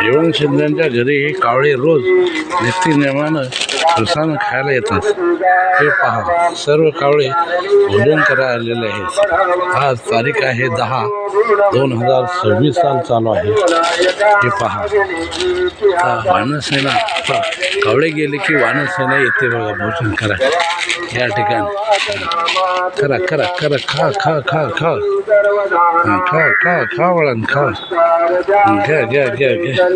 जीवन शिंदेच्या घरी हे कावळे रोज नित्यनेमानं प्रसाद खायला येतात. हे पहा, सर्व कावळे भोजन करायला आलेले आहेत. आज तारीख आहे 10/2026 साल चालू आहे. हे पहा, वानरसेना कावळे गेले की वानरसेना येते बघा भोजन करा. या ठिकाणी करा करा करा, खा खा खा खा खा खा खा वळण खा, घ्या घ्या घ्या घ्या,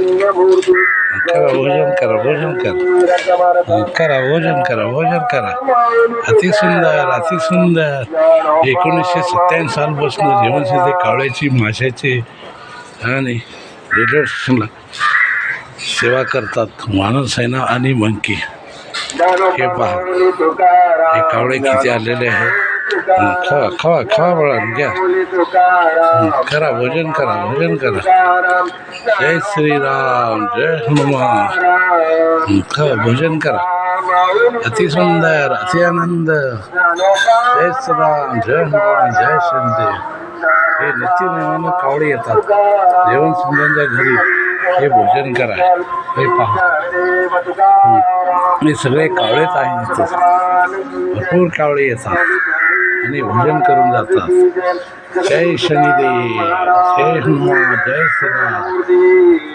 करा भोजन करा, भोजन करा, करा भोजन करा, भोजन करा. अतिसुंदर अतिसुंदर. 1997 सालपासून जीवनशैली कावळ्याची, माशाची आणि रेडिएशनला सेवा करतात वानरसेना आणि मंकी. हे पहा, हे कावळे किती आलेले आहेत. खा खा खा वळण घ्या, करा भोजन करा, भोजन करा. जय श्रीराम, जय हनुमान. खा भोजन करा. अतिसुंदर अति आनंद. जय श्रीराम, जय हनुमान, जय शिंदे. हे नित्यनेमानं कावळे येतात जेवण शिंद्यांच्या घरी. हे भोजन करा. हे पहा, हे सगळे कावळेच आहेत. भरपूर कावळे येतात आणि भोजन करून जातात. जय शनिदेव, जय हनुमान, जय श्रीराम.